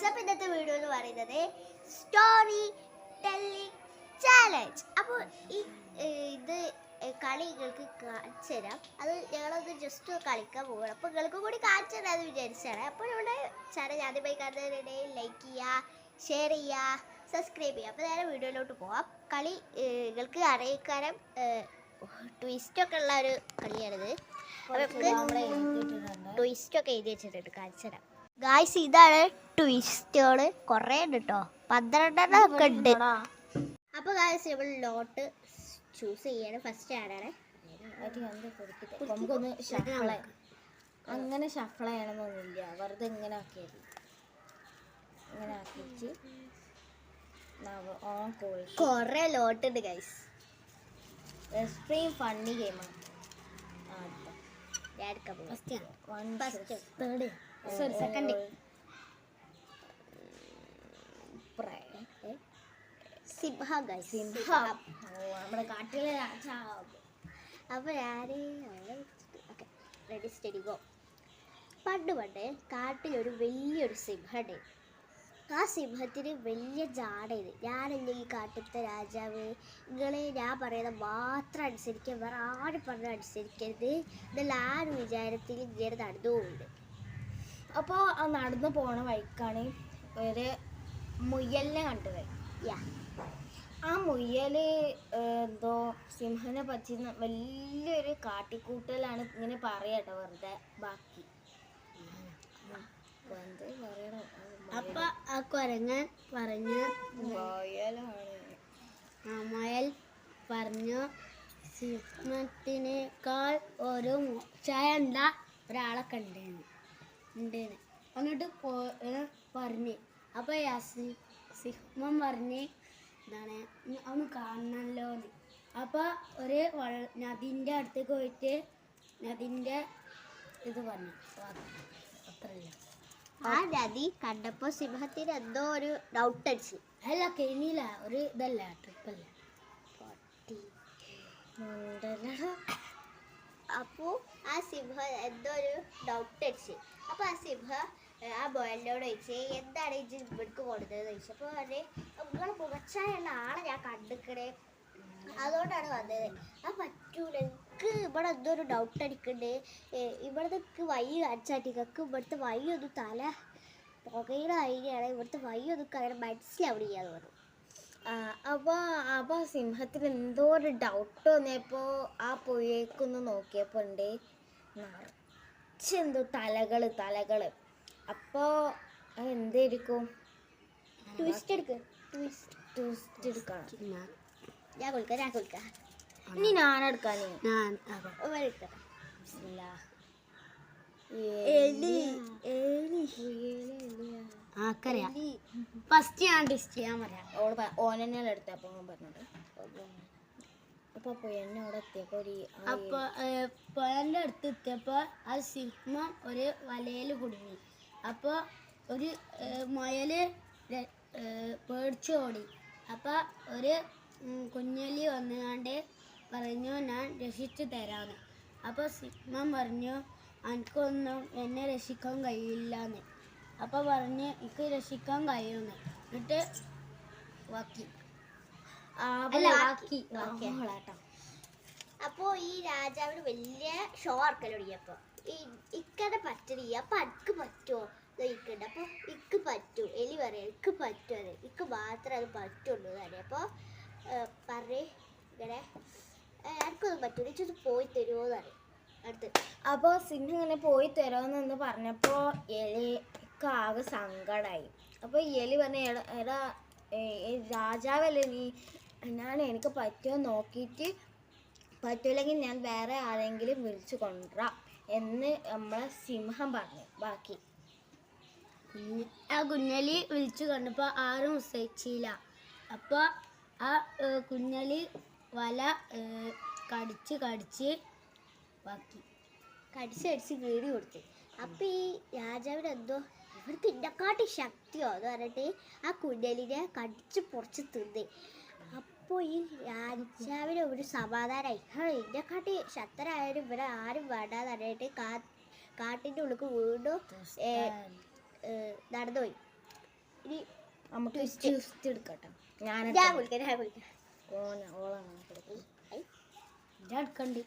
Guys, അപ്പോൾ ഇന്നത്തെ video എന്ന് പറയുന്നത് സ്റ്റോറി ടെല്ലിംഗ് ചാലഞ്ച്. അപ്പോൾ ഇത് കളി നിങ്ങൾക്ക് കാണിച്ചു തരാം. അത് ഞങ്ങളൊന്ന് ജസ്റ്റ് കളിക്കാൻ പോകണം. അപ്പോൾ നിങ്ങൾക്ക് കൂടി കാണിച്ചു തരാമെന്ന് വിചാരിച്ചാണ്. അപ്പോൾ നമ്മുടെ ചാനൽ ആദ്യമായി കാണുന്നതിനിടയിൽ ലൈക്ക് ചെയ്യുക, ഷെയർ ചെയ്യുക, സബ്സ്ക്രൈബ് ചെയ്യുക. അപ്പോൾ നേരെ വീഡിയോയിലോട്ട് പോവാം. കളി നിങ്ങൾക്ക് അറിയിക്കാനും ട്വിസ്റ്റൊക്കെ ഉള്ള ഒരു കളിയാണിത്. ട്വിസ്റ്റൊക്കെ എഴുതി വെച്ചിട്ടുണ്ട്, കാണിച്ചു തരാം. ഗായ്സ്, ഇതാണ് ട്വിസ്റ്റുകൾ. കുറേ ഉണ്ട് കേട്ടോ, 12 ഒക്കെ ഉണ്ട്. അപ്പോൾ ഗായ്സ്, നമ്മൾ ലോട്ട് ചൂസ് ചെയ്യാണ്. ഫസ്റ്റ് ആടാണ്. നമുക്കൊന്ന് ഷഫ്ള അങ്ങനെ ഷഫ്ള ചെയ്യണമെന്നൊന്നുമില്ല, വെറുതെ ഇങ്ങനെ ആക്കിയത്. ഇങ്ങനെ ആക്കിച്ച് കുറേ ലോട്ട് ഉണ്ട് ഗൈസ്. എക്സ്ട്രീം ഫണ്ണി ഗെയിമാണ്. നമ്മുടെ കാട്ടിലെ രാജാവ്. അപ്പൊ ഞാന് റെഡി സ്റ്റഡി ഗോ. പണ്ട് കാട്ടിലൊരു വലിയൊരു സിംഹമുണ്ട്. ആ സിംഹത്തിന് വലിയ ജാടയത്. ഞാനല്ലേ ഈ കാട്ടിലത്തെ രാജാവ്, നിങ്ങളെ ഞാൻ പറയുന്ന മാത്രം അനുസരിക്കുക, വേറെ ആരും പറഞ്ഞ അനുസരിക്കരുത് എന്നുള്ള ആ ഒരു വിചാരത്തിൽ ഇങ്ങനെ നടന്നു പോകുന്നുണ്ട്. അപ്പോൾ ആ നടന്നു പോണ വഴിക്കാണ് ഒരു മുയലിനെ കണ്ടത്. ആ മുയൽ എന്തോ സിംഹനെ പറ്റി വലിയൊരു കാട്ടിക്കൂട്ടലാണ് ഇങ്ങനെ പറയാട്ടോ, വെറുതെ ബാക്കി എന്ത് പറയണോ. അപ്പൊ ആ കുരങ്ങൻ പറഞ്ഞു, മുയൽ പറഞ്ഞു, സിംഹത്തിനേക്കാൾ ഒരു ചായണ്ട ഒരാളെ കണ്ടേന്ന് എന്നിട്ട് പറഞ്ഞ്. അപ്പൊ സിംഹം പറഞ്ഞ് എന്താണ് ഒന്ന് കാണണല്ലോ. അപ്പൊ ഒരു നദിന്റെ അടുത്തേക്ക് പോയിട്ട് നദിന്റെ ഇത് പറഞ്ഞു. അത്രല്ല. ആ നദി കണ്ടപ്പോ സിംഹത്തിന് എന്തോ ഒരു ഡൗട്ട് അടിച്ചു. അല്ല, കഴിഞ്ഞില്ല, ഒരു ഇതല്ല, ട്രിപ്പല്ല. അപ്പോ ആ സിംഹം എന്തോ ഒരു ഡൗട്ട് അടിച്ചു. അപ്പൊ ആ സിംഹം ആ മുയലിനോട് ചോദിച്ചു, എന്താണ് ഈ ഇവിടേക്ക് കൊടുത്തതെന്ന് ചോദിച്ചു. അപ്പൊ പറഞ്ഞ്, നിങ്ങളെ മുഖച്ചായുള്ള ആളെ ഞാൻ കണ്ടിക്കണേ, അതുകൊണ്ടാണ് വന്നത്. ആ പറ്റൂല, എനിക്ക് ഇവിടെ എന്തോ ഒരു ഡൗട്ട് അടിക്കണ്ടേ, ഇവിടുത്തെ വഴി കാണിച്ചാട്ടിക്ക് ഇവിടുത്തെ വഴി ഒന്നും തല പുകയുടെ വഴിയാണ്, ഇവിടുത്തെ വഴി ഒന്നും അങ്ങനെ മനസ്സിലാവണില്ലാന്ന് പറഞ്ഞു. അപ്പോൾ സിംഹത്തിന് എന്തോ ഒരു ഡൗട്ട് തോന്നിയപ്പോൾ ആ പുഴേക്കൊന്ന് നോക്കിയപ്പോൾ ഉണ്ട് നിറച്ചെന്തോ തലകൾ. അപ്പോൾ എന്തായിരിക്കും? ട്വിസ്റ്റ് എടുക്കണം. ഞാൻ കൊടുക്കാം. ഇനി ഞാനെടുക്കാനേ ഫസ്റ്റ് ഞാൻ ടെസ്റ്റ് ചെയ്യാൻ പറയാം. ഓനെന്നെ എടുത്തപ്പോ പറഞ്ഞത്. അപ്പൊ പുഴന്റെ അവിടെ എത്തിയപ്പോ അപ്പൊ പുഴന്റെ അടുത്ത് എത്തിയപ്പോ ആ സിംഹം ഒരു വലയിൽ കുടുങ്ങി. അപ്പൊ ഒരു മുയല് പേടിച്ചു ഓടി. അപ്പൊ ഒരു കുഞ്ഞലി വന്നുകൊണ്ട് പറഞ്ഞു, ഞാൻ രക്ഷിച്ചു തരാന്ന്. അപ്പോൾ സിംഹം പറഞ്ഞു, എനിക്കൊന്നും എന്നെ രക്ഷിക്കാൻ കഴിയില്ലാന്ന്. അപ്പോൾ പറഞ്ഞ്, എനിക്ക് രക്ഷിക്കാൻ കഴിയുമെന്ന്. എന്നിട്ട് അപ്പോൾ ഈ രാജാവിന് വലിയ ഷോ ആർക്കൽ തുടങ്ങിയപ്പോൾ ഇക്കടെ പറ്റണില്ല. അപ്പം എനിക്ക് പറ്റുമോ ഇക്കുണ്ട്. അപ്പോൾ ഇക്ക് പറ്റും. എലി പറയാം, ഇക്ക് പറ്റും, അത് ഇക്ക് മാത്രമേ അത് പറ്റുള്ളൂ തന്നെ. അപ്പോൾ പറഞ്ഞേ, ഇങ്ങനെ എനിക്കൊന്നും പറ്റൂല, ഇച്ചൊന്ന് പോയി തരുമോ എന്ന് പറയും അടുത്ത്. അപ്പോൾ സിംഹം ഇങ്ങനെ പോയി തരുമെന്ന് പറഞ്ഞപ്പോൾ എലിക്ക് ആകെ സങ്കടമായി. അപ്പോൾ എലി പറഞ്ഞ, എടാ രാജാവല്ലേ നീ, എനിക്ക് പറ്റുമോ നോക്കിയിട്ട് പറ്റൂല്ലെങ്കിൽ ഞാൻ വേറെ ആരെങ്കിലും വിളിച്ചു കൊണ്ടുവരാം എന്ന് നമ്മളെ സിംഹം പറഞ്ഞു. ബാക്കി ആ കുഞ്ഞലി വിളിച്ചു കണ്ടപ്പോൾ ആരും സഹിച്ചില്ല. അപ്പോൾ ആ കുഞ്ഞലി വല കടിച്ച് കീറി കൊടുത്തു. അപ്പം ഈ രാജാവിന് എന്തോ ഇവർക്ക് ഇന്നെക്കാട്ടി ശക്തിയോ എന്ന് പറഞ്ഞിട്ട് ആ കുഞ്ഞലിനെ കടിച്ച് പൊറിച്ച് തിന്ന്. അപ്പോൾ ഈ രാജാവിന് ഒരു സമാധാനമായി, ഇന്നെക്കാട്ടി ശക്തരായാലും ഇവിടെ ആരും വേണ്ടാന്ന് പറഞ്ഞിട്ട് കാട്ടിൻ്റെ ഉള്ളിൽ വീണ്ടും നടന്നുപോയി. ഇനി നമുക്ക് ട്വിസ്റ്റ് എടുക്കട്ടെ. ഞാൻ വിളിക്കാം ഓളാണ് ഞാൻ എടുക്കണ്ട്.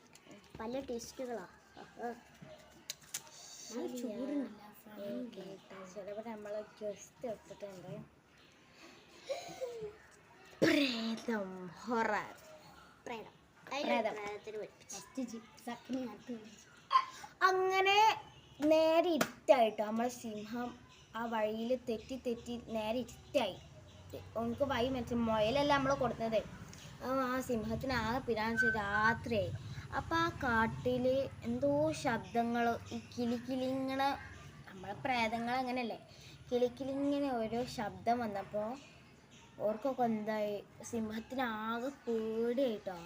പല ടേസ്റ്റുകളാ. ചിലപ്പോൾ നമ്മൾ ട്വിസ്റ്റ് എടുത്തിട്ടുണ്ട്. ഹൊറർ അങ്ങനെ നേരെ ഇരുട്ടായിട്ടോ. നമ്മളെ സിംഹം ആ വഴിയിൽ തെറ്റി നേരെ ഇരുട്ടായി. നമുക്ക് വഴി മറ്റേ മുയലല്ല നമ്മൾ കൊടുക്കുന്നത്. ആ സിംഹത്തിന് ആകെ പിരാന്ത് രാത്രിയായി. അപ്പം ആ കാട്ടിൽ എന്തോ ശബ്ദങ്ങൾ, ഈ കിളിക്കിളിങ്ങനെ, നമ്മളെ പ്രേതങ്ങൾ അങ്ങനെയല്ലേ, കിളിക്കിളിങ്ങനെ ഓരോ ശബ്ദം വന്നപ്പോൾ ഓർക്കൊക്കെ എന്തായി, സിംഹത്തിന് ആകെ പേടിയായിട്ടോ.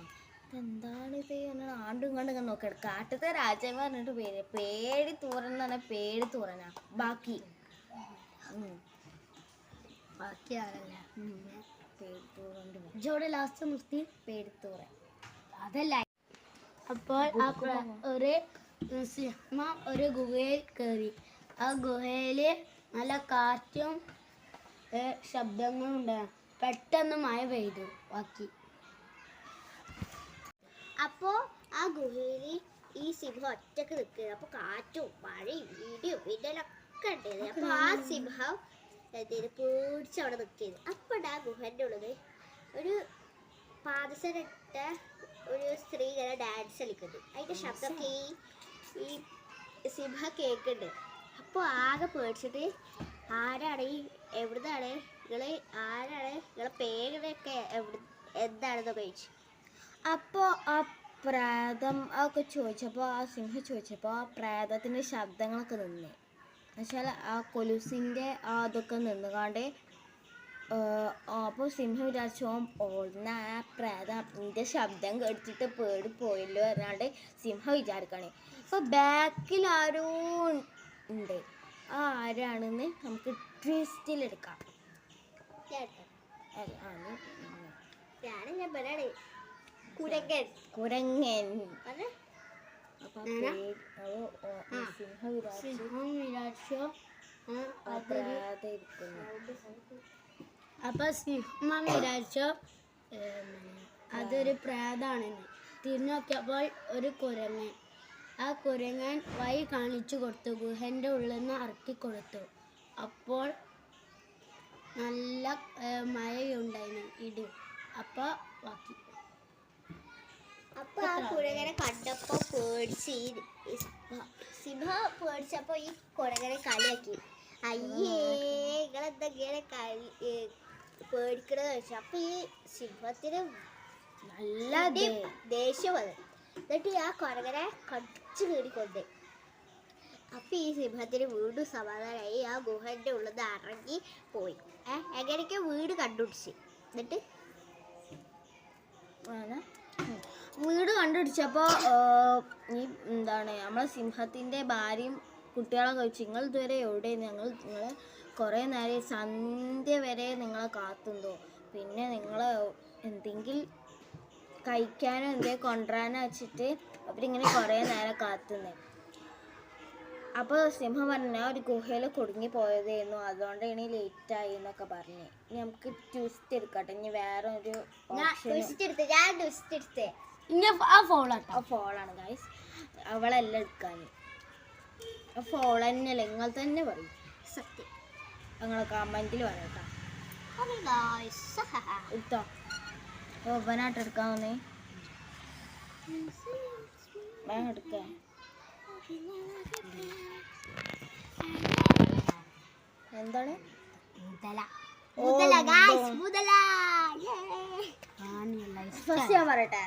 എന്താണിത് എന്നാൽ ആണ്ടും ഇങ്ങോട്ടും ഇങ്ങനെ നോക്കണം. കാട്ടത്തെ രാജാവ് പറഞ്ഞിട്ട് പേടി തൂറന്ന് പറഞ്ഞാൽ പേടി തൂറനാ. ബാക്കിയാണല്ലേ പേടിത്തൂറുണ്ട്. ലാസ്റ്റ് നിർത്തി പേടിത്തൂറൻ അതല്ല. അപ്പോൾ ഒരു സിംഹ ഒരു ഗുഹയിൽ കയറി. ആ ഗുഹയിൽ നല്ല കാറ്റും ശബ്ദങ്ങളും ഉണ്ടായിരുന്നു. പെട്ടെന്ന് മഴ പെയ്തു. ബാക്കി അപ്പോൾ ആ ഗുഹയിൽ ഈ സിംഹം ഒറ്റക്ക് നിൽക്കുക. അപ്പോൾ കാറ്റും മഴയും ഇടിയും ഇടലൊക്കെ ഉണ്ടായിരുന്നു. അപ്പോൾ ആ സിംഹം പേടിച്ച് അവിടെ നിൽക്കിയത്. അപ്പോൾ ആ ഗുഹൻ്റെ ഉള്ളത് ഒരു പാദസരിട്ട ഒരു സ്ത്രീ ഇങ്ങനെ ഡാൻസ് കളിക്കുന്നുണ്ട്. അതിൻ്റെ ശബ്ദമൊക്കെ ഈ സിംഹ കേൾക്കുന്നുണ്ട്. അപ്പോൾ ആകെ പേടിച്ചിട്ട് ആരാണ് എവിടുന്നാണ് നിങ്ങളെ പേരൊക്കെ എന്താണെന്ന് ചോദിച്ചു. അപ്പോൾ ആ പ്രേതം ഒക്കെ ചോദിച്ചപ്പോൾ, ആ സിംഹം ചോദിച്ചപ്പോൾ ആ പ്രേതത്തിൻ്റെ ശബ്ദങ്ങളൊക്കെ നിന്നേ. എന്നുവെച്ചാൽ ആ കൊലുസിൻ്റെ അതൊക്കെ നിന്നുകാണ്ട്. അപ്പോൾ സിംഹം വിചാരിച്ചു ഓടുന്ന ആ പ്രേതം എൻ്റെ ശബ്ദം കേട്ടിട്ട് പേടി പോയല്ലോ പറഞ്ഞാണ്ട് സിംഹം വിചാരിക്കണേ. അപ്പോൾ ബാക്കിൽ ആരോ ഉണ്ട്. ആ ആരാണെന്ന് നമുക്ക് ട്വിസ്റ്റിലെടുക്കാം. കുരങ്ങൻ. അപ്പൊ സിംഹം വിചാരിച്ചോ അതൊരു പ്രേതാണെന്ന്. തിരിഞ്ഞു നോക്കിയപ്പോൾ ഒരു കുരങ്ങൻ. ആ കുരങ്ങൻ വഴി കാണിച്ചു കൊടുത്തു. ഗുഹൻ്റെ ഉള്ളിൽ നിന്ന് ഇറക്കി കൊടുത്തു. അപ്പോൾ നല്ല മഴയുണ്ടായിരുന്നു, ഇടി. അപ്പോൾ ബാക്കി അപ്പോൾ ആ കുരങ്ങനെ കണ്ടപ്പോൾ പേടിച്ച് സിംഹ പേടിച്ചപ്പോൾ ഈ കുരങ്ങനെ കളിയാക്കി. അയ്യേ നിങ്ങളെന്തെങ്കിലും പേടിക്കണമെന്ന് വെച്ചു. അപ്പോൾ ഈ സിംഹത്തിന് നല്ല ദേഷ്യം വന്നു. എന്നിട്ട് ആ കുരങ്ങനെ കടിച്ചു കീറിക്കൊണ്ടേ. അപ്പം ഈ സിംഹത്തിന് വീണ്ടും സമാധാനമായി. ആ ഗുഹൻ്റെ ഉള്ളിൽ നിന്ന് ഇറങ്ങി പോയി. എങ്ങനെയൊക്കെ വീട് കണ്ടുപിടിച്ച്. എന്നിട്ട് വീട് കണ്ടുപിടിച്ചപ്പോൾ ഈ എന്താണ് നമ്മളെ സിംഹത്തിൻ്റെ ഭാര്യയും കുട്ടികളെ കഴിച്ചു. നിങ്ങൾ ഇതുവരെ എവിടെ? നിങ്ങൾ കുറേ നേരം സന്ധ്യ വരെ നിങ്ങളെ കാത്തുണ്ടോ? പിന്നെ നിങ്ങൾ എന്തെങ്കിലും കഴിക്കാനോ എന്തെങ്കിലും കൊണ്ടുവരാനോ വെച്ചിട്ട് അവരിങ്ങനെ കുറേ നേരം കാത്തുന്നേ. അപ്പോൾ സിംഹം പറഞ്ഞു ഞാൻ ഒരു ഗുഹയിൽ കുടുങ്ങി പോയതായിരുന്നു, അതുകൊണ്ടാണ് ലേറ്റായി എന്നൊക്കെ പറഞ്ഞു. ഇനി നമുക്ക് ട്വിസ്റ്റ് എടുക്കട്ടെ. ഇനി വേറെ ഒരു ഫോളാണ് ഗൈസ്. അവളെല്ലാം എടുക്കാൻ ഫോൾ തന്നെയല്ല, നിങ്ങൾ തന്നെ പറയും. സത്യം നിങ്ങൾ കമൻറ്റിൽ പറയട്ടോ. എടുത്തോ ഓപ്പനായിട്ട് എടുക്കാവുന്നേ. എടുക്കാം. എന്താണ് ഫസ്റ്റ് ഞാൻ പറയട്ടെ.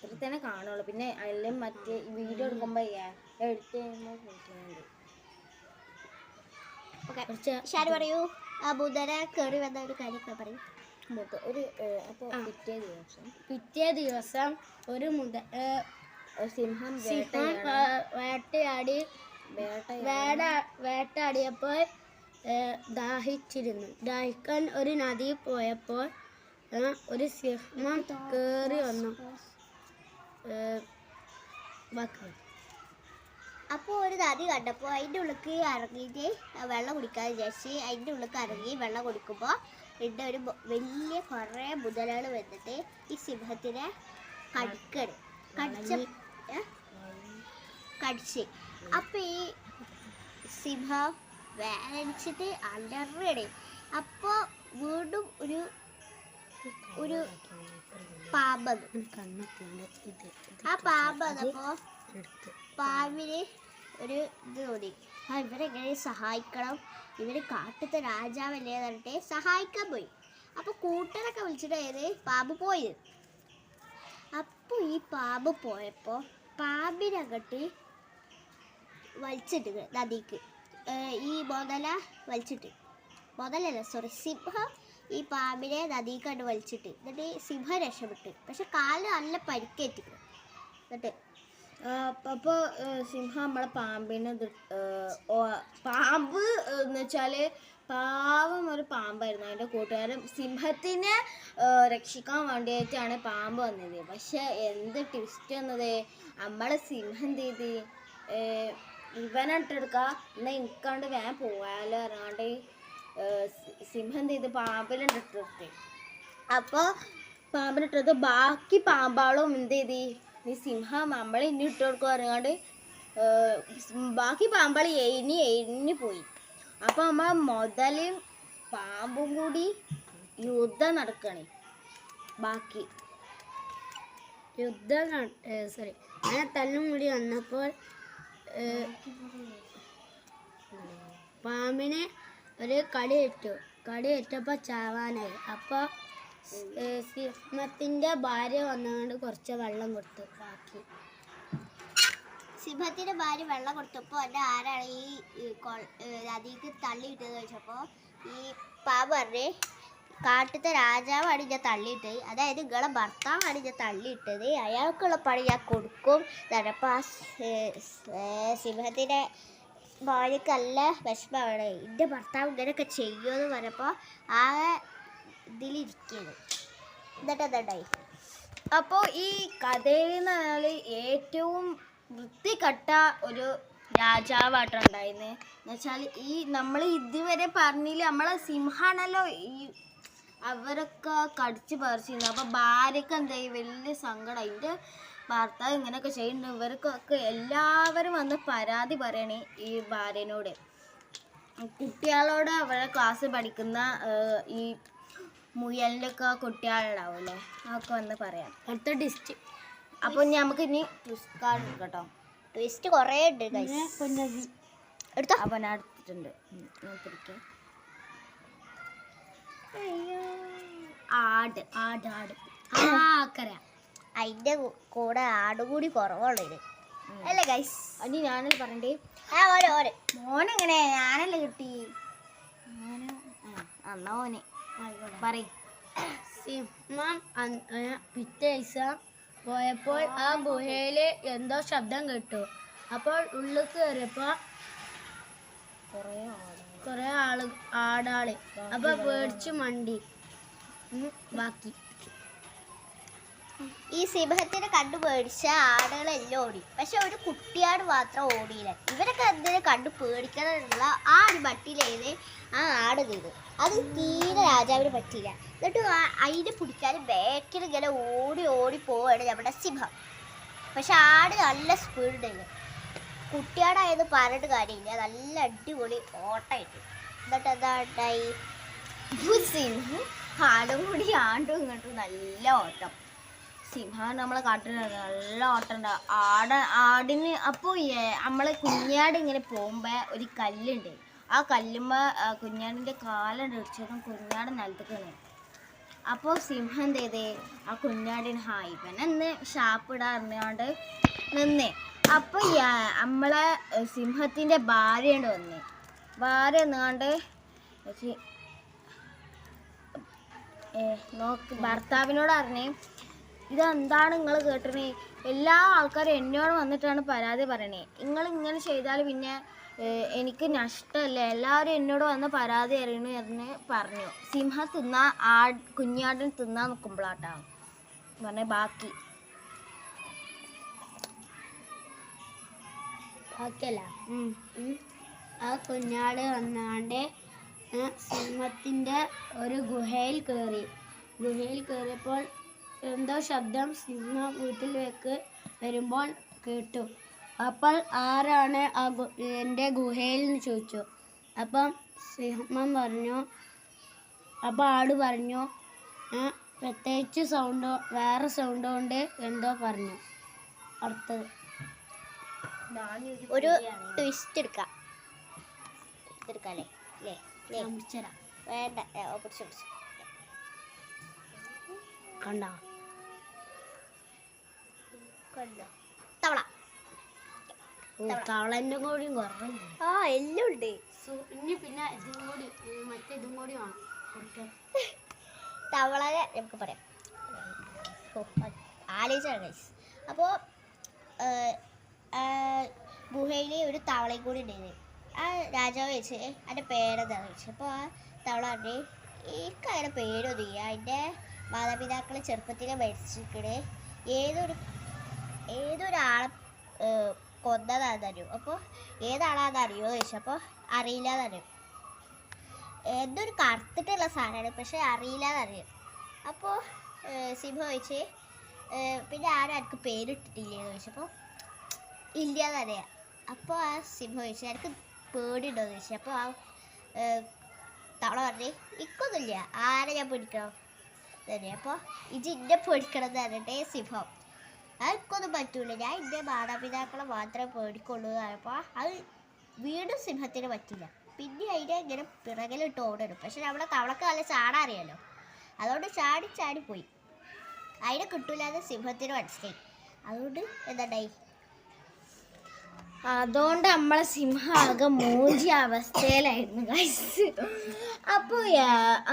ഇത്ര തന്നെ കാണുള്ളൂ. പിന്നെ അതിലും മറ്റേ വീഡിയോ എടുക്കുമ്പോ എഡിറ്റ് ചെയ്യുമ്പോൾ പറയൂ. ആ ബുധന കയറി വന്ന ഒരു കാര്യമൊക്കെ പറയും. അപ്പോൾ പിറ്റേ ദിവസം ഒരു സിംഹം വേട്ടയാടിയപ്പോൾ ദാഹിച്ചിരുന്നു. ദാഹിക്കാൻ ഒരു നദിയിൽ പോയപ്പോൾ ഒരു സിംഹം കയറി വന്നു. അപ്പോൾ ഒരു നദി കണ്ടപ്പോൾ അതിൻ്റെ ഉള്ളിലേക്ക് ഇറങ്ങിയിട്ട് വെള്ളം കുടിക്കാതെ വിചാരിച്ച് അതിൻ്റെ ഉള്ളിലേക്ക് ഇറങ്ങി വെള്ളം കുടിക്കുമ്പോൾ ഉണ്ട് ഒരു വലിയ കുറേ മുതലകൾ വന്നിട്ട് ഈ സിംഹത്തിനെ കടിക്കണ് കടിച്ച് അപ്പം ഈ സിംഹം വേദനിച്ചിട്ട് അലറണേ. അപ്പോൾ വീണ്ടും ഒരു പാമ്പ്, ആ പാമ്പ് വന്നപ്പോൾ പാമ്പിന് ഒരു ഇത് തോന്നി, ഇവരെങ്ങനെ സഹായിക്കണം, ഇവർ കാട്ടത്തെ രാജാവല്ലേ പറഞ്ഞിട്ട് സഹായിക്കാൻ പോയി. അപ്പോൾ കൂട്ടരൊക്കെ വിളിച്ചിട്ടായത് പാമ്പ് പോയത്. അപ്പോൾ ഈ പാമ്പ് പോയപ്പോൾ പാമ്പിനകട്ട് വലിച്ചിട്ട് നദിക്ക് ഈ സിംഹം ഈ പാമ്പിനെ നദിക്ക് കണ്ട് വലിച്ചിട്ട് എന്നിട്ട് സിംഹം രക്ഷപ്പെട്ടു. പക്ഷെ കാലിന് നല്ല പരിക്കേറ്റിട്ട്. എന്നിട്ട് അപ്പോൾ സിംഹം നമ്മളെ പാമ്പിന് പാമ്പ് എന്ന് വെച്ചാൽ പാവം ഒരു പാമ്പായിരുന്നു. അതിൻ്റെ കൂട്ടുകാരൻ സിംഹത്തിനെ രക്ഷിക്കാൻ വേണ്ടിയിട്ടാണ് പാമ്പ് വന്നത്. പക്ഷെ എന്ത് ട്വിസ്റ്റ് വന്നത്, നമ്മളെ സിംഹം എന്ത് ചെയ്ത് ഇവനിട്ടെടുക്കുക എന്നാൽ എനിക്കാണ്ട് വേഗം പോയാലോ അറിയാണ്ട് സിംഹം എന്ത് ചെയ്ത് പാമ്പിലിട്ടിട്ട്. അപ്പോൾ പാമ്പിനിട്ടത് ബാക്കി പാമ്പാളും എന്ത് ചെയ്ത് ഈ സിംഹം നമ്മളെ ഇനി ഇട്ട് കൊടുക്കുക അറിയാണ്ട് ബാക്കി പാമ്പാൾ എഴിഞ്ഞ് പോയി. അപ്പോൾ നമ്മൾ മുതലും പാമ്പും കൂടി യുദ്ധം നടക്കണേ. ബാക്കി അങ്ങനെ തല്ലും കൂടി വന്നപ്പോൾ പാമ്പിനെ ഒരു കടിയേറ്റപ്പോൾ ചാവാനായി. അപ്പോൾ സിംഹത്തിൻ്റെ ഭാര്യ വന്നുകൊണ്ട് കുറച്ച് വെള്ളം കൊടുത്തു. ബാക്കി സിംഹത്തിൻ്റെ ഭാര്യ വെള്ളം കൊടുത്തപ്പോൾ എൻ്റെ ആരാണ് ഈ നദിക്ക് തള്ളിയിട്ടതെന്ന് ചോദിച്ചപ്പോൾ ഈ പാമ്പ് പറഞ്ഞ് കാട്ടത്തെ രാജാവാണ് ഞാൻ തള്ളിയിട്ടത്, അതായത് നിങ്ങളെ ഭർത്താവാണ് ഞാൻ തള്ളിയിട്ടത്, അയാൾക്കുള്ള പണി ഞാൻ കൊടുക്കും എന്നപ്പോൾ ആ സിംഹത്തിൻ്റെ ഭാര്യക്ക് നല്ല വിഷമമാണ്, എൻ്റെ ഭർത്താവ് ഇങ്ങനെയൊക്കെ ചെയ്യുമെന്ന് പറഞ്ഞപ്പോൾ ആ ഇതിലിരിക്കുന്നത്. എന്നിട്ട് എന്തായി? അപ്പോൾ ഈ കഥയിൽ നിന്ന് പറഞ്ഞാൽ ഏറ്റവും വൃത്തികെട്ട ഒരു രാജാവായിട്ടുണ്ടായിരുന്നു. എന്നുവെച്ചാൽ ഈ നമ്മൾ ഇതുവരെ പറഞ്ഞില്ല നമ്മളെ സിംഹാണല്ലോ ഈ അവരൊക്കെ കടിച്ച് പറിച്ചിരുന്നു. അപ്പോൾ ഭാര്യക്ക് എന്തായി വലിയ സങ്കടം, അതിൻ്റെ ഭർത്താവ് ഇങ്ങനെയൊക്കെ ചെയ്യുന്നുണ്ട്. ഇവർക്കൊക്കെ എല്ലാവരും വന്ന് പരാതി പറയണേ ഈ ഭാര്യനോട്. കുട്ടികളോട് അവരെ ക്ലാസ് പഠിക്കുന്ന ഈ മുയലിൻ്റെ ഒക്കെ കുട്ടികളുണ്ടാവില്ലേ, അതൊക്കെ വന്ന് പറയാം. അടുത്ത ട്വിസ്റ്റ്. അപ്പോൾ നമുക്ക് ഇനി ട്വിസ്റ്റ് കാർഡ് എടുക്കട്ടോ. ട്വിസ്റ്റ് കുറേ ഉണ്ട് എടുത്തോ. അപ്പോൾ ഞാൻ എടുത്തിട്ടുണ്ട്. ഞാൻ പിടിക്കാം. ആട് ആട് ആട് ആക്കര. അതിൻ്റെ കൂടെ ആട് കൂടി കുറവുള്ളത് അല്ലേ ഗൈസ്? അനി ഞാനത് പറയണ്ടേ? മോനെങ്ങനെ ഞാനല്ലേ കിട്ടി? എന്നാ മോനെ പറയും. സിംഹം പിറ്റേ ദിവസം പോയപ്പോൾ ആ ഗുഹയിൽ എന്തോ ശബ്ദം കേട്ടു. അപ്പോൾ ഉള്ളിൽ കയറിയപ്പോൾ കുറേ ആടാള്. അപ്പോൾ പേടിച്ച് മണ്ടി. ബാക്കി ഈ സിംഹത്തിനെ കണ്ടു പേടിച്ച ആടുകളെല്ലാം ഓടി, പക്ഷെ ഒരു കുട്ടിയാട് മാത്രം ഓടിയില്ല. ഇവരൊക്കെ എന്തിനും കണ്ടു പേടിക്കണമെന്നുള്ള ആ ഒരു മട്ടിലേത് ആ ആട് തീരും. അത് തീരെ രാജാവിന് പറ്റിയില്ല. എന്നിട്ട് അതിനെ പിടിക്കാൻ ബാക്കിൽ ഇങ്ങനെ ഓടി ഓടി പോവുകയാണ് നമ്മുടെ സിംഹം. പക്ഷെ ആട് നല്ല സ്പീഡുണ്ടായിരുന്നു. കുട്ടിയാടായത് പറഞ്ഞിട്ട് കാര്യമില്ല, നല്ല അടിപൊളി ഓട്ടമായിട്ട്. എന്നിട്ട് എന്താ ഉണ്ടായി? സിംഹം ആടും കൂടി ആണ്ടും ഇങ്ങോട്ടും നല്ല ഓട്ടം. സിംഹം നമ്മളെ കാട്ടിൽ നല്ല ഓട്ടം ഉണ്ടാവും. ആടിന്. അപ്പോൾ നമ്മളെ കുഞ്ഞാട് ഇങ്ങനെ പോകുമ്പോൾ ഒരു കല്ലുണ്ട്. ആ കല്ലുമ്മ കുഞ്ഞാടിൻ്റെ കാലുണ്ട് ഇടിച്ചതും കുഞ്ഞാട് നിലത്തേക്ക് വീണു. അപ്പോൾ സിംഹം എന്ത് ചെയ്തേ ആ കുഞ്ഞാടിന് ഇവനെന്ന് ഷാപ്പിടാറിഞ്ഞാണ്ട് നിന്നേ. അപ്പോൾ നമ്മളെ സിംഹത്തിൻ്റെ ഭാര്യയുണ്ട് വന്നേ. ഭാര്യ എന്നാണ്ട് നോക്ക് ഭർത്താവിനോട് അറിഞ്ഞേ, ഇതെന്താണ് നിങ്ങൾ കേട്ടണേ? എല്ലാ ആൾക്കാരും എന്നോട് വന്നിട്ടാണ് പരാതി പറയണേ. നിങ്ങൾ ഇങ്ങനെ ചെയ്താൽ പിന്നെ എനിക്ക് നഷ്ടമല്ലേ, എല്ലാവരും എന്നോട് വന്ന് പരാതി അറിയണു എന്ന് പറഞ്ഞു. സിംഹം കുഞ്ഞാടിന് തിന്നാൻ നിൽക്കുമ്പോഴാട്ടാണ് പറഞ്ഞേ. ബാക്കി ഓക്കെല്ല ആ കുഞ്ഞാട് വന്നാണ്ട് സിംഹത്തിൻ്റെ ഒരു ഗുഹയിൽ കയറിയപ്പോൾ എന്തോ ശബ്ദം സിംഹം വീട്ടിലേക്ക് വരുമ്പോൾ കേട്ടു. അപ്പോൾ ആരാണ് എൻ്റെ ഗുഹയിൽ എന്ന് ചോദിച്ചു. അപ്പം സിംഹം പറഞ്ഞു, അപ്പോൾ ആട് പറഞ്ഞു പ്രത്യേകിച്ച് വേറെ സൗണ്ട് കൊണ്ട് എന്തോ പറഞ്ഞു. അടുത്തത് ഒരു ട്വിസ്റ്റ് എടുക്കാല്ലേ അല്ലേ വേണ്ട പിടിച്ചു കണ്ടോ തവള തവളൻ്റെ കൂടിയും കുറവില്ല. ആ എല്ലാം ഉണ്ട്. ഇനി പിന്നെ ഇതും കൂടി വേണം കൊടുക്കാൻ. തവളനെ നമുക്ക് പറയാം. ആലോചിച്ചാണ് ഗൈസ്. അപ്പോൾ ഗുഹയിൽ ഒരു തവളയും കൂടി ഉണ്ടായിരുന്നു. ആ രാജാവ് വെച്ച് അതിൻ്റെ പേരെന്താണെന്ന് ചോദിച്ചു. അപ്പോൾ ആ തവള പറഞ്ഞു എനിക്ക് അതിൻ്റെ പേരൊന്നും ഇല്ല, അതിൻ്റെ മാതാപിതാക്കളെ ചെറുപ്പത്തിലെ മരിച്ചിട്ട് ഏതൊരാളെ കൊന്നതാണെന്ന് അറിയും. അപ്പോൾ ഏതാളാണെന്ന് അറിയുമോ ചോദിച്ചു. അപ്പോൾ അറിയില്ലാന്ന് അറിയും. എന്തൊരു കറുത്തിട്ടുള്ള സാധനമാണ്, പക്ഷെ അറിയില്ലാന്നറിയും. അപ്പോൾ സിംഹം ചോദിച്ച് പിന്നെ ആരും എനിക്ക് പേരിട്ടിട്ടില്ലേന്ന് ചോദിച്ചപ്പോൾ ഇല്ലയെന്നറിയാം. അപ്പോൾ ആ സിംഹം ചോദിച്ചു എനിക്ക് പേടിയുണ്ടോയെന്ന് ചോദിച്ചു. അപ്പോൾ ആ തവള പറഞ്ഞ് ഇക്കൊന്നുമില്ല, ആരെ ഞാൻ പേടിക്കണം തന്നെ. അപ്പോൾ ഇന്നെ പേടിക്കണം എന്ന് പറഞ്ഞിട്ട് സിംഹം അതൊക്കൊന്നും പറ്റൂല, ഞാൻ എൻ്റെ മാതാപിതാക്കളെ മാത്രമേ പേടിക്കുള്ളൂ എന്ന് പറഞ്ഞപ്പോൾ അത് വീണ്ടും സിംഹത്തിന് പറ്റില്ല. പിന്നെ അതിനെ ഇങ്ങനെ പിറകിലിട്ട് ഓടണം. പക്ഷെ നമ്മളെ തവളക്ക് നല്ല ചാടാൻ അറിയാലോ, അതുകൊണ്ട് ചാടി പോയി. അതിനെ കിട്ടൂലാന്ന് സിംഹത്തിന് മനസ്സിലായി. അതുകൊണ്ട് എന്തായി, അതുകൊണ്ട് നമ്മളെ സിംഹം ആകെ മൂഞ്ചി അവസ്ഥയിലായിരുന്നു ഗൈസ്. അപ്പോൾ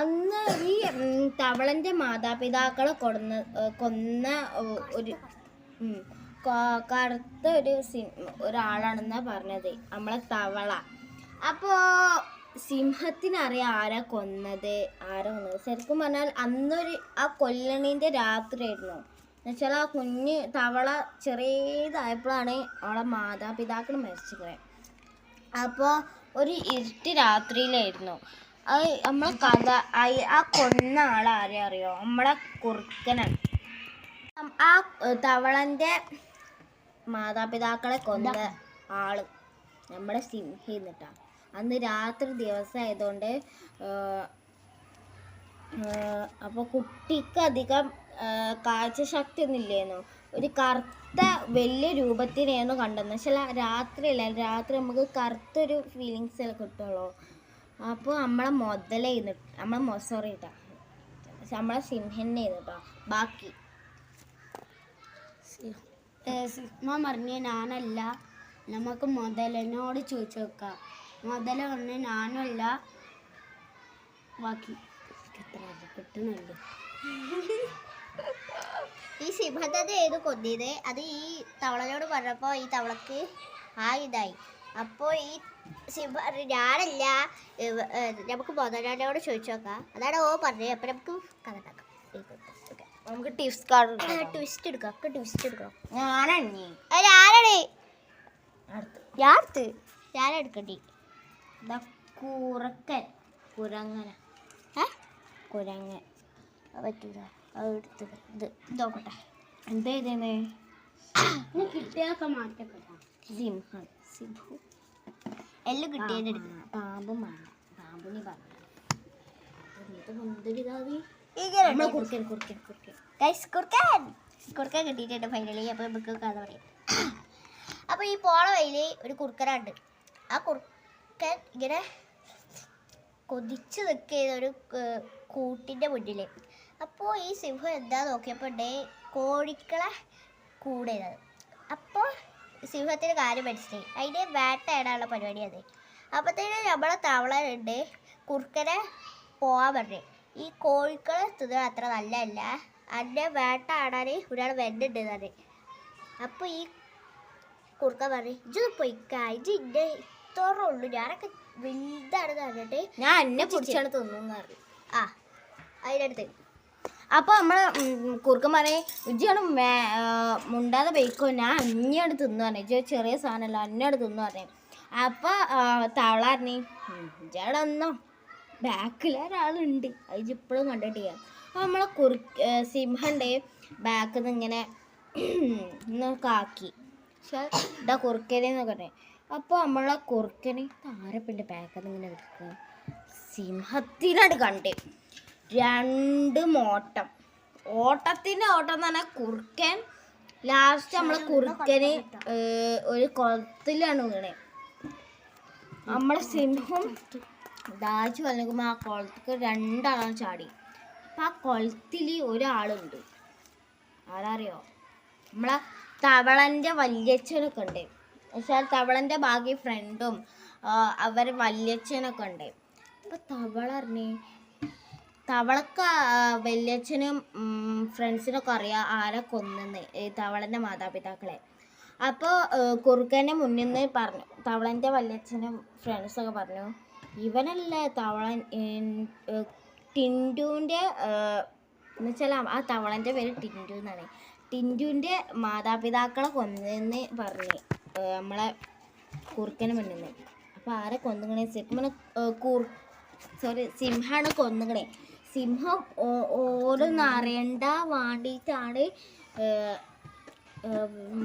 അന്ന് ഈ തവളൻ്റെ മാതാപിതാക്കളെ കൊന്ന ഒരു കറുത്ത ഒരാളാണെന്നാണ് പറഞ്ഞത് നമ്മളെ തവള. അപ്പോൾ സിംഹത്തിനറിയാം ആരാ കൊന്നത്. ശരിക്കും പറഞ്ഞാൽ അന്നൊരു ആ കൊല്ലണീൻ്റെ രാത്രിയായിരുന്നു. എന്നുവെച്ചാൽ ആ കുഞ്ഞ് തവള ചെറിയതായപ്പോഴാണ് അവളെ മാതാപിതാക്കൾ മരിച്ചിരിക്കുന്നത്. അപ്പോൾ ഒരു ഇരുട്ട് രാത്രിയിലായിരുന്നു. അത് നമ്മളെ കഥ ആ കൊന്ന ആളാരെ അറിയോ, നമ്മളെ കുറുക്കനാണ്. ആ തവളൻ്റെ മാതാപിതാക്കളെ കൊന്ന ആള് നമ്മുടെ സിംഹം എന്നിട്ടാണ്. അന്ന് രാത്രി ദിവസമായതുകൊണ്ട് അപ്പോൾ കുട്ടിക്ക് അധികം കാഴ്ചശക്തി ഒന്നും ഇല്ലായിരുന്നു. ഒരു കറുത്ത വലിയ രൂപത്തിനായിരുന്നു കണ്ടെന്ന് വെച്ചാൽ രാത്രിയല്ല, രാത്രി നമുക്ക് കറുത്തൊരു ഫീലിങ്സ് എല്ലാം കിട്ടുള്ളൂ. അപ്പോൾ നമ്മളെ നമ്മളെ സിംഹന്നെ കേട്ടോ. ബാക്കി സിംഹം പറഞ്ഞ ഞാനല്ല, നമുക്ക് മുതലിനോട് ചോദിച്ചു നോക്കാം. മുതല പറഞ്ഞ ഞാനല്ല, ബാക്കി കിട്ടുന്നുണ്ട്. ഈ സിംഹത്തെ ഏത് കൊന്നിയത് അത് ഈ തവളനോട് പറഞ്ഞപ്പോൾ ഈ തവളക്ക് ഇതായി. അപ്പോൾ ഈ സിംഹം ഞാനല്ല, നമുക്ക് മുതലിനോട് ചോദിച്ചു നോക്കാം. അതാണ് ഓ പറഞ്ഞത്. അപ്പം നമുക്ക് കഥ ഉണ്ടാക്കാം. നമുക്ക് ട്വിസ്റ്റ് കാർഡ് ട്വിസ്റ്റ് എടുക്കാം. ട്വിസ്റ്റ് എടുക്കാം. ഞാനാണ് ഞാനെടുക്കണ്ടി. കുരങ്ങൻ പറ്റൂല. അതെടുത്ത് ഇത് നോക്കട്ടെ എന്താ ഇതേ കിട്ടിയൊക്കെ മാറ്റപ്പെട്ടാ. സിംഹം എല്ലാം കിട്ടിയതിന് എടുക്കണം. പാമ്പും വേണം. പാമ്പിനി പറഞ്ഞു കുറുക്കൻ കിട്ടിയിട്ടുണ്ട് ഫൈനലി. അപ്പോൾ നമുക്ക് കഥ പറയാം. അപ്പോൾ ഈ പോള വഴിയിൽ ഒരു കുറുക്കനുണ്ട്. ആ കുറുക്കൻ ഇങ്ങനെ കൊതിച്ച് നിൽക്കുന്ന ഒരു കൂട്ടിൻ്റെ മുന്നിൽ. അപ്പോൾ ഈ സിംഹം എന്താ നോക്കിയപ്പോൾ കോഴിക്കളെ കൂടെയത്. അപ്പോൾ സിംഹത്തിന് കാര്യം മനസ്സിലായി, അതിൻ്റെ വേട്ടയാടാനുള്ള പരിപാടി അത്. അപ്പോഴത്തേനും നമ്മളെ തവളയുണ്ട് കുറുക്കനെ പോകാൻ പറഞ്ഞു. ഈ കോഴിക്കളെ തിന്നാൻ അത്ര നല്ലതല്ല, അതിൻ്റെ വേട്ടയാടാൻ ഒരാൾ വരുന്നുണ്ട് പറഞ്ഞു. അപ്പോൾ ഈ കുറുക്കൻ പറഞ്ഞു ഇതൊന്ന് പൊയ്ക്കാ, ഇത് ഇന്നെ ഇത്രേ ഉള്ളൂ, ഞാനൊക്കെ വലുതാണെന്ന് പറഞ്ഞിട്ട് ഞാൻ എന്നെ പിടിച്ചാണ് തിന്നു പറഞ്ഞു. അതിനടുത്ത് അപ്പോൾ നമ്മൾ കുറുക്കൻ പറയും ഇജ്ജാണ് മുണ്ടാതെ ബൈക്കോ ഞാൻ അഞ്ഞോട് തിന്നു പറഞ്ഞു ഇജ്ജ് ചെറിയ സാധനമല്ല അന്നോട് തിന്നു പറഞ്ഞു. അപ്പോൾ തവള പറഞ്ഞു ഇജ്ജാടെ ഒന്നോ ബാക്കിലൊരാളുണ്ട് അത് ഇപ്പോഴും കണ്ടിട്ടില്ല. അപ്പോൾ നമ്മളെ സിംഹൻ്റെ ബാക്കിൽ നിന്ന് ഇങ്ങനെ കാക്കി പക്ഷേ ഇതാ കുറുക്കനെന്നൊക്കെ പറഞ്ഞു. അപ്പോൾ നമ്മളെ കുറുക്കന് താരപ്പിൻ്റെ ബാക്കിൽ നിന്ന് ഇങ്ങനെ എടുക്കുക സിംഹത്തിനായിട്ട് കണ്ട് 2 ഓട്ടത്തിൻ്റെ ഓട്ടം എന്ന് പറഞ്ഞാൽ കുറുക്കൻ ലാസ്റ്റ് നമ്മളെ കുറുക്കന് ഒരു കുളത്തിലാണ് വീണേ. നമ്മളെ സിംഹം ദാഹിച്ച് വന്നിരിക്കുമ്പോൾ ആ കുളത്തേക്ക് 2 ആളാണ് ചാടി. അപ്പം ആ കുളത്തിൽ ഒരാളുണ്ട് ആരറിയോ നമ്മളെ തവളൻ്റെ വല്യച്ഛനൊക്കെ ഉണ്ട്. പക്ഷേ തവളൻ്റെ ബാക്കി ഫ്രണ്ടും അവർ വല്യച്ഛനൊക്കെ ഉണ്ട്. അപ്പോൾ തവള അറിഞ്ഞ് തവളക്ക് വല്യച്ഛനും ഫ്രണ്ട്സിനൊക്കെ അറിയാം ആരെ കൊന്നെന്ന് തവളൻ്റെ മാതാപിതാക്കളെ. അപ്പോൾ കുറുക്കൻ്റെ മുന്നിൽ നിന്ന് പറഞ്ഞു തവളൻ്റെ വല്യച്ഛനും ഫ്രണ്ട്സൊക്കെ പറഞ്ഞു ഇവനല്ലേ തവളൻ ടിൻറ്റുവിൻ്റെ എന്ന് വെച്ചാൽ ആ തവളൻ്റെ പേര് ടിൻറ്റു എന്നാണ്. ടിൻറ്റുവിൻ്റെ മാതാപിതാക്കളെ കൊന്നെന്ന് പറഞ്ഞ് നമ്മളെ കുറുക്കന് മുന്നിൽ നിന്ന്. അപ്പോൾ ആരെ കൊന്നുകണേ ശരിക്കും സിംഹമാണ് കൊന്നുകണേ. സിംഹം ഓരോന്ന് അറിയണ്ട വേണ്ടിയിട്ടാണ്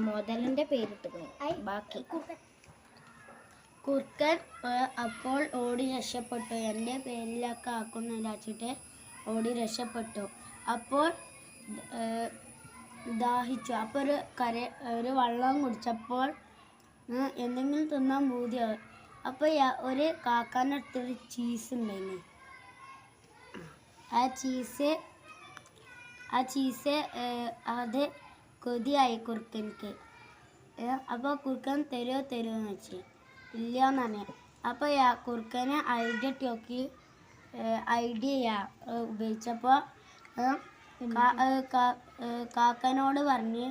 മുതലിൻ്റെ പേരിട്ടുകണേ. ബാക്കി കുറുക്കൻ അപ്പോൾ ഓടി രക്ഷപ്പെട്ടു. എൻ്റെ പേരിലൊക്കെ ആക്കുന്നില്ല വെച്ചിട്ട് ഓടി രക്ഷപ്പെട്ടു. അപ്പോൾ ദാഹിച്ചു. അപ്പോൾ ഒരു വെള്ളം കുടിച്ചപ്പോൾ എന്തെങ്കിലും തിന്നാൻ പൂതിയാവും. അപ്പോൾ ഒരു കാക്കാൻ്റെ അടുത്തൊരു ചീസ് ഉണ്ടായിരുന്നു. ആ ചീസ് അത് കൊതിയായി കുറുക്കനിക്ക്. അപ്പോൾ കുറുക്കൻ തരുമെന്ന് വെച്ച് ഇല്ലയെന്ന് പറഞ്ഞു. അപ്പോൾ കുറുക്കനെ ഐഡിയ ഉപയോഗിച്ചപ്പോൾ കാക്കനോട് പറഞ്ഞ്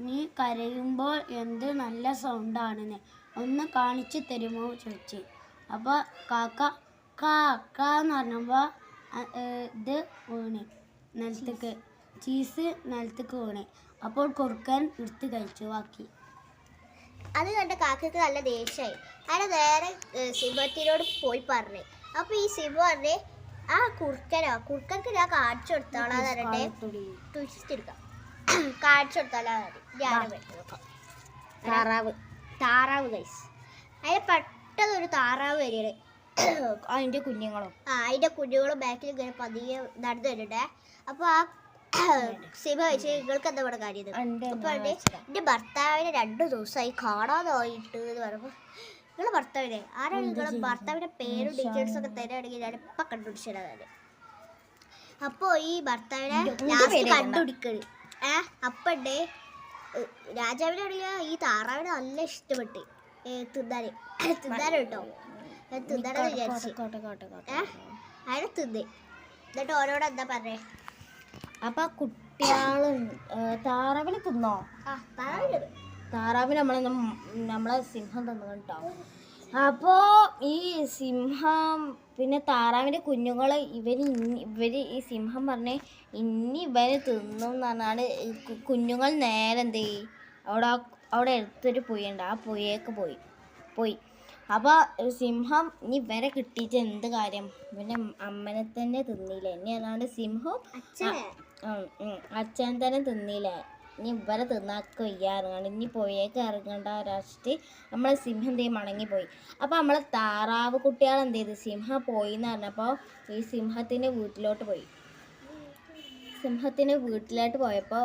നീ കരയുമ്പോൾ എന്ത് നല്ല സൗണ്ടാണെന്ന് ഒന്ന് കാണിച്ചു തരുമോ ചോദിച്ചു. അപ്പോൾ കാക്കാന്ന് പറഞ്ഞപ്പോൾ ഇത് വീണ് നിലത്തേക്ക് ചീസ് നിലത്തേക്ക് വീണ്. അപ്പോൾ കുറുക്കൻ എടുത്ത് കഴിച്ചു ബാക്കി. അത് കണ്ട കാക്കയ്ക്ക് നല്ല ദേഷ്യമായി. അയാൾ നേരെ സിംഹത്തിനോട് പോയി പറഞ്ഞു. അപ്പോൾ ഈ സിംഹം പറഞ്ഞ് ആ കുറുക്കർക്ക് ഞാൻ കാണിച്ചു കൊടുത്തോളാന്ന് പറഞ്ഞിട്ട് ട്വിസ്റ്റ് എടുക്കാം കാണിച്ചു കൊടുത്തോളാ താറാവ് ഗൈസ്. അതിന് പെട്ടെന്ന് ഒരു താറാവ് വരികയാണ്. അതിൻ്റെ കുഞ്ഞുങ്ങളും അതിൻ്റെ കുഞ്ഞുങ്ങളും ബാക്കിൽ ഇങ്ങനെ പതിയെ നടന്നു വരുന്നുണ്ട്. അപ്പോൾ ആ സിംഹ വെച്ച് നിങ്ങൾക്ക് എന്താ ഇവിടെ കാര്യം. അപ്പോൾ എൻ്റെ ഭർത്താവിനെ 2 ദിവസമായി കാണാതായിട്ട് എന്ന് പറയുമ്പോൾ നിങ്ങളുടെ ഭർത്താവിനെ ആരാണ് നിങ്ങളുടെ ഭർത്താവിൻ്റെ പേരും ഡീറ്റെയിൽസൊക്കെ തരാണെങ്കിൽ ഞാൻ ഇപ്പം കണ്ടുപിടിച്ചതാണ്. അപ്പോൾ ഈ ഭർത്താവിനെ ലാസ്റ്റ് കണ്ടുപിടിക്കണ്. അപ്പണ്ടേ രാജാവിനാണെങ്കിൽ ഈ താറാവിനെ നല്ല ഇഷ്ടപ്പെട്ട് തിന്നാന് കേട്ടോ തിന്നാനെന്ന് വിചാരിച്ചു അതിനെ തിന്ന്. എന്നിട്ട് ഓരോട് എന്താ പറഞ്ഞേ അപ്പൊ കുട്ടികളും താറാവിനെ തിന്നോ? താറാവിന് നമ്മളെ സിംഹം തിന്നു കേട്ടോ. അപ്പോ ഈ സിംഹം പിന്നെ താറാവിന്റെ കുഞ്ഞുങ്ങളെ ഇവര് ഈ സിംഹം പറഞ്ഞ് ഇനി ഇവര് തിന്നും എന്ന് പറഞ്ഞാണ് കുഞ്ഞുങ്ങൾ നേരെ എന്ത് ചെയ്യും അവിടെ എടുത്തൊരു പുഴയുണ്ട്. ആ പുഴയൊക്കെ പോയി. അപ്പോൾ സിംഹം ഇനി ഇവരെ കിട്ടിയിട്ട് എന്ത് കാര്യം, പിന്നെ അമ്മനെ തന്നെ തിന്നില്ല. ഇനി അല്ലാണ്ട് സിംഹം അച്ഛൻ തന്നെ തിന്നില്ല. ഇനി ഇവരെ തിന്നാക്ക് വയ്യാറുണ്ട്. ഇനി പുഴയൊക്കെ ഇറങ്ങേണ്ട ഒരവസ്ഥ നമ്മളെ സിംഹം എന്ത് ചെയ്യും മടങ്ങിപ്പോയി. അപ്പോൾ നമ്മളെ താറാവ് കുട്ടികൾ എന്ത് ചെയ്തു, സിംഹം പോയി എന്ന് പറഞ്ഞപ്പോൾ ഈ സിംഹത്തിൻ്റെ വീട്ടിലോട്ട് പോയി. വീട്ടിലോട്ട് പോയപ്പോൾ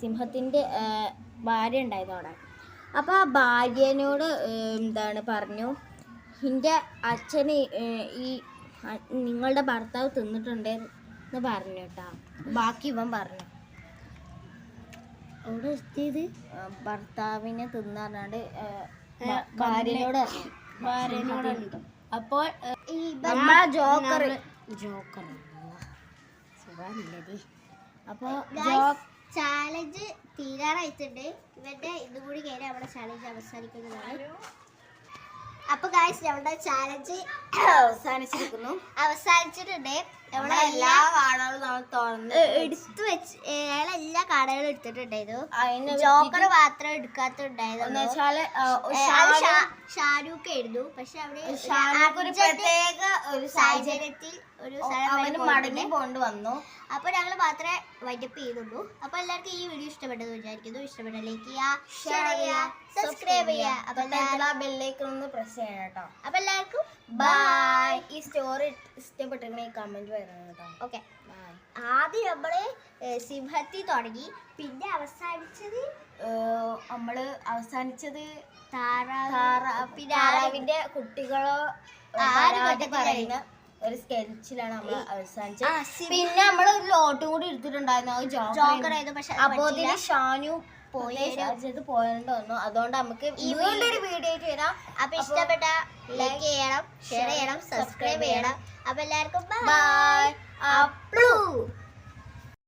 സിംഹത്തിൻ്റെ ഭാര്യ ഉണ്ടായിരുന്നു അവിടെ. അപ്പോൾ ആ ഭാര്യനോട് എന്താണ് പറഞ്ഞു, എൻ്റെ അച്ഛന് ഈ നിങ്ങളുടെ ഭർത്താവ് തിന്നിട്ടുണ്ട് എന്ന് പറഞ്ഞു കേട്ടോ. ബാക്കി ഇവൻ പറഞ്ഞു അവിടെ എത്തിയത് ഭർത്താവിനെ തിന്നറിഞ്ഞാണ്ട് ഭാര്യനോട് അപ്പോൾ ജോക്കർ അപ്പോൾ ചാലഞ്ച് തീരാറായിട്ടുണ്ട്. ഇവന്റെ ഇതും കൂടി കഴിഞ്ഞാൽ നമ്മുടെ ചാലഞ്ച് അവസാനിക്കുന്നതാണ്. അപ്പോൾ ഗായ്സ് നമ്മുടെ ചാലഞ്ച് അവസാനിച്ചിട്ടുണ്ട്. നമ്മളെ എല്ലാ കാർഡുകളും നമ്മൾ തുറന്ന് എടുത്തു വെച്ച് ഞങ്ങൾ എല്ലാ കാർഡുകളും എടുത്തിട്ടുണ്ടായിരുന്നു. അതിന് ജോക്കർ മാത്രം എടുക്കാത്തുണ്ടായിരുന്നു. എന്ന് വെച്ചാല് ഷാരൂഖ് ആയിരുന്നു. പക്ഷെ അവിടെ ഒരു പ്രത്യേക ഒരു സാഹചര്യത്തിൽ ഒരു അവന് മടങ്ങി കൊണ്ട് വന്നു. അപ്പൊ ഞങ്ങൾ മാത്രമേ വൈൻഡപ്പ് ചെയ്യുന്നുള്ളൂ. അപ്പൊ എല്ലാവർക്കും ഈ വീഡിയോ ഇഷ്ടപ്പെട്ടെന്ന് വിചാരിക്കുന്നു. ഇഷ്ടപ്പെട്ട ലൈക്ക് ചെയ്യുക, ഷെയർ ചെയ്യുക, സബ്സ്ക്രൈബ് ചെയ്യുക. അപ്പൊ ബെല്ലേക്ക് ഒന്ന് പ്രസ് ചെയ്യണം കേട്ടോ. അപ്പൊ എല്ലാവർക്കും ബൈ. ഈ സ്റ്റോറി ഇഷ്ടപ്പെട്ടിട്ടുണ്ടെങ്കിൽ കമന്റ് വരണം കേട്ടോ. ഓക്കെ. ബൈ. ആദ്യം നമ്മള് സിംഹത്തിൽ തുടങ്ങി, പിന്നെ അവസാനിച്ചത് താറാവിന്റെ കുട്ടികളോ പറയുന്ന ഒരു സ്കെച്ചിലാണ് നമ്മൾ അവസാനിച്ചത്. പിന്നെ നമ്മൾ ഒരു ലോട്ടും കൂടി എടുത്തിട്ടുണ്ടായിരുന്നു. ജോക്കർ ആയിരുന്നു. പക്ഷെ അപ്പോ ഷാനു പോയത് വന്നു. അതുകൊണ്ട് നമുക്ക് വീണ്ടും ഒരു വീഡിയോ ആയിട്ട് വരാം. അപ്പൊ ഇഷ്ടപ്പെട്ട ലൈക്ക് ചെയ്യണം, ഷെയർ ചെയ്യണം, സബ്സ്ക്രൈബ് ചെയ്യണം. അപ്പൊ എല്ലാവർക്കും ബൈ. ബൈ.